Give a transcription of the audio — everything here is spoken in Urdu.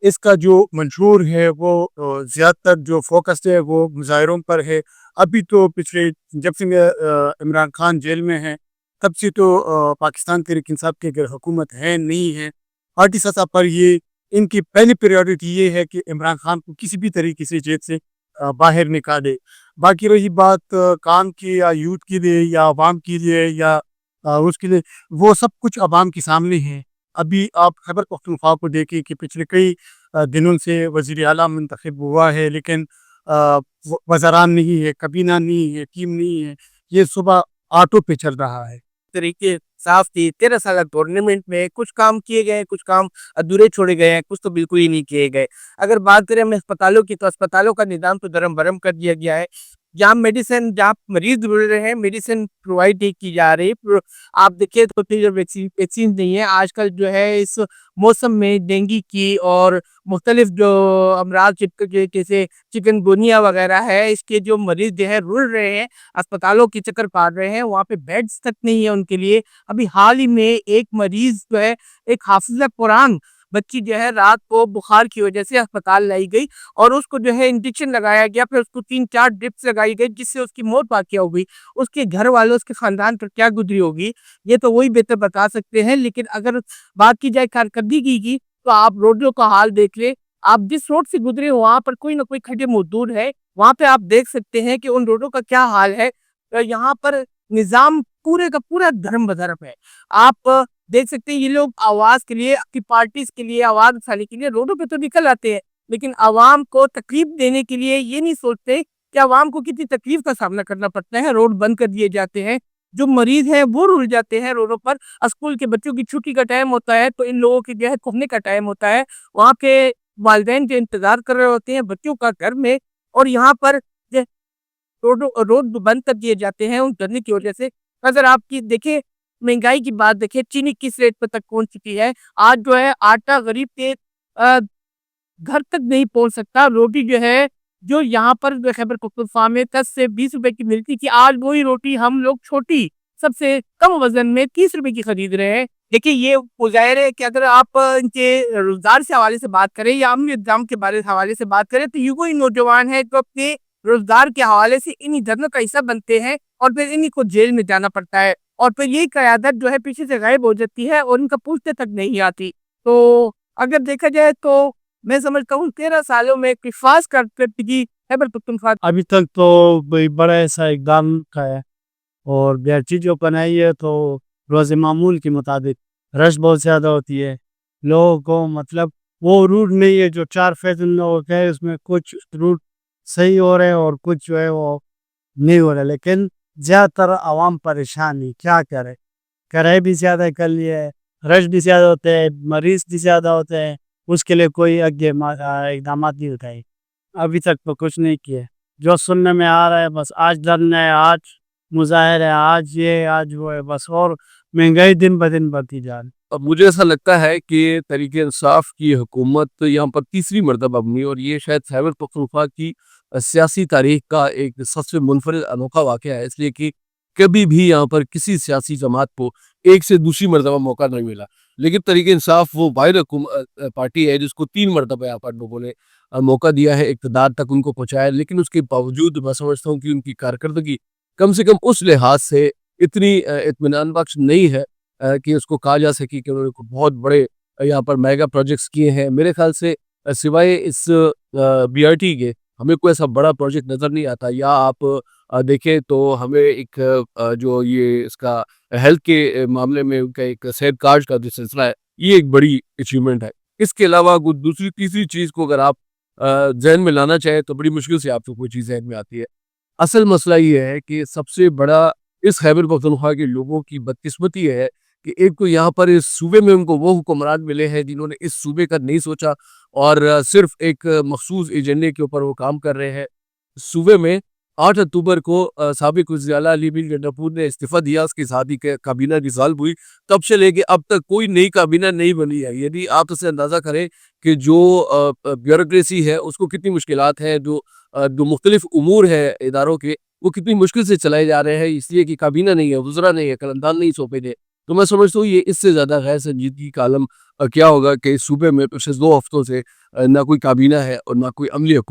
اس کا جو منشور ہے وہ زیادہ تر جو فوکس ہے وہ مظاہروں پر ہے۔ ابھی تو پچھلے جب سے عمران خان جیل میں ہیں تب سے تو پاکستان تحریک انصاف کی اگر حکومت ہے نہیں ہے، پارٹی سطح پر یہ ان کی پہلی پریورٹی یہ ہے کہ عمران خان کو کسی بھی طریقے سے جیل سے باہر نکالے۔ باقی رہی بات کام کی یا یوتھ کے لیے یا عوام کے لیے یا اس کے لیے، وہ سب کچھ عوام کے سامنے ہے۔ ابھی آپ خیبر پختونخوا کو دیکھیں کہ پچھلے کئی دنوں سے وزیر اعلیٰ منتخب ہوا ہے، لیکن وزران نہیں ہے، کابینہ نہیں ہے، ٹیم نہیں ہے، یہ صبح آٹو پہ چل رہا ہے۔ طریقے صاف تھی 13 سالہ ٹورنامنٹ میں کچھ کام کیے گئے، کچھ کام ادھورے چھوڑے گئے ہیں، کچھ تو بالکل ہی نہیں کیے گئے۔ اگر بات کریں ہم اسپتالوں کی تو اسپتالوں کا نظام تو درم برم کر دیا گیا ہے۔ جہاں میڈیسن، جہاں مریض ڈھونڈ رہے ہیں میڈیسن پرووائڈ نہیں کی جا رہی۔ آپ دیکھیں تو ویکسین نہیں ہے آج کل جو ہے اس موسم میں ڈینگی کی اور مختلف جو امراض جیسے چکن گونیا وغیرہ ہے، اس کے جو مریض جو ہے رول رہے ہیں، اسپتالوں کی چکر کاٹ رہے ہیں، وہاں پہ بیڈز تک نہیں ہے ان کے لیے۔ ابھی حال ہی میں ایک مریض جو ہے، ایک حافظہ قرآن بچی جو ہے رات کو بخار کی وجہ سے اسپتال لائی گئی اور اس کو جو ہے انجیکشن لگایا گیا، پھر اس کو 3-4 ڈرپس لگائی گئی جس سے اس کی موت واقع ہو گئی۔ اس کے گھر والوں، اس کے خاندان پر کیا گزری ہوگی یہ تو وہی بہتر بتا سکتے ہیں۔ لیکن اگر بات کی جائے کارکردگی کی تو آپ روڈوں کا حال دیکھ لیں، آپ جس روڈ سے گزرے وہاں پر کوئی نہ کوئی کھڈے موجود ہے، وہاں پہ آپ دیکھ سکتے ہیں کہ ان روڈوں کا کیا حال ہے۔ یہاں پر نظام پورے کا پورا دھرم بدھرم ہے۔ آپ دیکھ سکتے ہیں یہ لوگ آواز کے لیے، اپنی پارٹیز کے لیے آواز اٹھانے کے لیے روڈوں پہ تو نکل آتے ہیں، لیکن عوام کو تکلیف دینے کے لیے یہ نہیں سوچتے کہ عوام کو کتنی تکلیف کا سامنا کرنا پڑتا ہے۔ روڈ بند کر دیے جاتے ہیں، جو مریض ہیں وہ رول جاتے ہیں روڈوں پر۔ اسکول کے بچوں کی چھٹی کا ٹائم ہوتا ہے تو ان لوگوں کے جو ہے کھونے کا ٹائم ہوتا ہے، وہاں کے والدین جو انتظار کر رہے ہوتے ہیں بچوں کا گھر میں، اور یہاں پر روڈ بند کر دیے جاتے ہیں ان گرنے کی وجہ سے۔ اگر آپ کی دیکھیں مہنگائی کی بات دیکھیں، چینی کس ریٹ پہ تک پہنچ چکی ہے۔ آج جو ہے آٹا غریب کے گھر تک نہیں پہنچ سکتا۔ روٹی جو ہے جو یہاں پر خیبر پختونخوا میں 10 سے 20 روپے کی ملتی تھی، آج وہی روٹی ہم لوگ چھوٹی سب سے کم وزن میں 30 روپے کی خرید رہے ہیں۔ دیکھیں یہ ظاہر ہے کہ اگر آپ ان کے روزگار سے حوالے سے بات کریں یا امن انتظام کے حوالے سے بات کریں تو یہ وہی نوجوان ہیں جو اپنے روزگار کے حوالے سے انہی دھرنوں کا حصہ بنتے ہیں اور پھر انہی کو جیل میں جانا پڑتا ہے، اور پھر یہی قیادت جو ہے پیچھے سے غائب ہو جاتی ہے اور ان کا پوچھتے تک نہیں آتی۔ تو اگر دیکھا جائے تو میں سمجھتا ہوں 13 سالوں میں خاص کارکردگی خیبر پختونخوا ابھی تک تو بڑا ایسا اقدام کا ہے، اور گرچہ جو بنائی ہے تو روز معمول کے مطابق رش بہت زیادہ ہوتی ہے لوگوں کو، مطلب وہ روٹ نہیں ہے جو 4 فیصد لوگوں کے ہے، اس میں کچھ روٹ صحیح ہو رہے ہیں اور کچھ جو ہے وہ نہیں ہو رہا، لیکن زیادہ تر عوام پریشان نہیں، کیا کرے، کرائے بھی زیادہ کر لیے، رش بھی زیادہ ہوتے ہیں، مریض بھی زیادہ ہوتے ہیں، اس کے لیے کوئی آگے اقدامات نہیں اٹھائے، ابھی تک تو کچھ نہیں کیے۔ جو سننے میں آ رہا ہے بس آج دھرنا ہے، آج مظاہرے ہے، آج یہ آج وہ ہے، بس، اور مہنگائی دن بدن بڑھتی جا رہی۔ اب مجھے ایسا لگتا ہے کہ تحریک انصاف کی حکومت یہاں پر تیسری مرتبہ بنی، اور یہ شاید خیبر پختونخوا کی سیاسی تاریخ کا ایک سب سے منفرد انوکھا واقعہ ہے، اس لیے کہ کبھی بھی یہاں پر کسی سیاسی جماعت کو ایک سے دوسری مرتبہ موقع نہیں ملا، لیکن تحریک انصاف وہ واحد پارٹی ہے جس کو 3 مرتبہ یہاں پر لوگوں نے موقع دیا ہے، اقتدار تک ان کو پہنچایا، لیکن اس کے باوجود میں سمجھتا ہوں کہ ان کی کارکردگی کم سے کم اس لحاظ سے اتنی اطمینان بخش نہیں ہے کہ اس کو کہا جا سکے کہ انہوں نے بہت بڑے یہاں پر میگا پروجیکٹس کیے ہیں۔ میرے خیال سے سوائے اس BRT کے ہمیں کوئی ایسا بڑا پروجیکٹ نظر نہیں آتا، یا آپ دیکھیں تو ہمیں ایک جو یہ اس کا ہیلتھ کے معاملے میں ان کا ایک صحت کارڈ کا جو سلسلہ ہے، یہ ایک بڑی اچیومنٹ ہے۔ اس کے علاوہ دوسری تیسری چیز کو اگر آپ ذہن میں لانا چاہیں تو بڑی مشکل سے آپ کو کوئی چیز ذہن میں آتی ہے۔ اصل مسئلہ یہ ہے کہ سب سے بڑا اس خیبر پختونخوا کے لوگوں کی بدقسمتی ہے کہ ایک تو یہاں پر اس صوبے میں ان کو وہ حکمران ملے ہیں جنہوں نے اس صوبے کا نہیں سوچا اور صرف ایک مخصوص ایجنڈے کے اوپر وہ کام کر رہے ہیں۔ صوبے میں 8 اکتوبر کو سابق وزیر اعلیٰ علی بن گنڈاپور نے استعفیٰ دیا، اس کے ساتھ ہی کابینہ ڈسالو ہوئی، تب سے لے کے اب تک کوئی نئی کابینہ نہیں بنی ہے۔ یعنی آپ اسے اندازہ کریں کہ جو بیوروکریسی ہے اس کو کتنی مشکلات ہیں، جو مختلف امور ہے اداروں کے وہ کتنی مشکل سے چلائے جا رہے ہیں، اس لیے کہ کابینہ نہیں ہے، وزراء نہیں ہے، قلمدان نہیں سونپے تھے۔ تو میں سمجھتا ہوں یہ اس سے زیادہ غیر سنجیدگی کا عالم کیا ہوگا کہ اس صوبے میں پچھلے 2 ہفتوں سے نہ کوئی کابینہ ہے اور نہ کوئی عملی حکومت